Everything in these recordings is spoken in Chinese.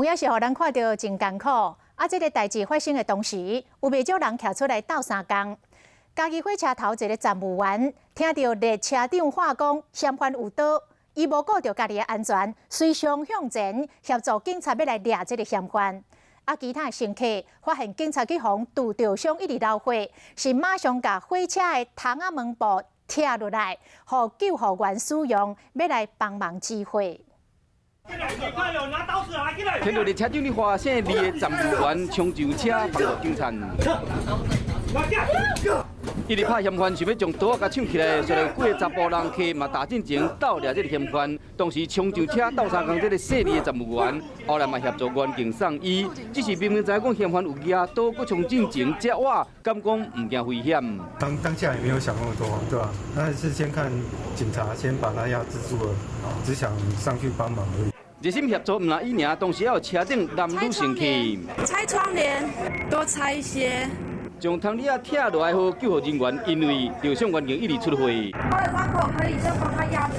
同样是互人看到真艰苦。这个代志发生的同时，有袂少人徛出来斗相共。嘉义火车头一个站务员听到列车长话讲嫌犯有刀，伊无顾到家己的安全，随上向前协助警察要来抓这个嫌犯。其他的乘客发现警察去互拄着伤一直流血，是马上甲火车的窗仔门部拆落来，互救护员使用，要来帮忙指挥。 听到列车长的话声，二个站务员冲上车帮助警察。伊伫拍嫌犯，想要将刀甲抢起来，随来几个查甫人客嘛大进前斗掠这个嫌犯，同时冲上车斗相共这个细腻的站务员，后来嘛协助员警送医。只是明明知影讲嫌犯有举刀，搁冲进前接我，敢讲唔惊危险。当下也没有想那么多，对吧？那是先看警察先把他压制住了，只想上去帮忙而已。 热心协助唔拿伊尔，同时要有车顶男女乘客。拆窗帘，多拆一些。将窗帘拆落来后，救护人员因为着向员警一直出血。他的伤口可以先帮他压住。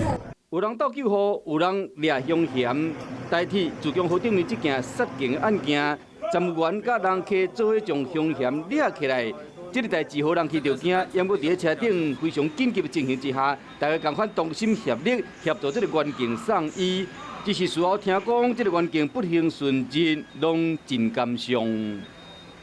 有人到救护，有人掠凶嫌，代替自强号顶面这件杀警案件，站务员甲人客做伙将凶嫌掠起来。 这个代志好人去着惊，因为伫车顶非常紧急的情形之下，大家共款同心协力协助这个员警送医。只是事后听讲，这个员警不幸殉职，拢真感伤。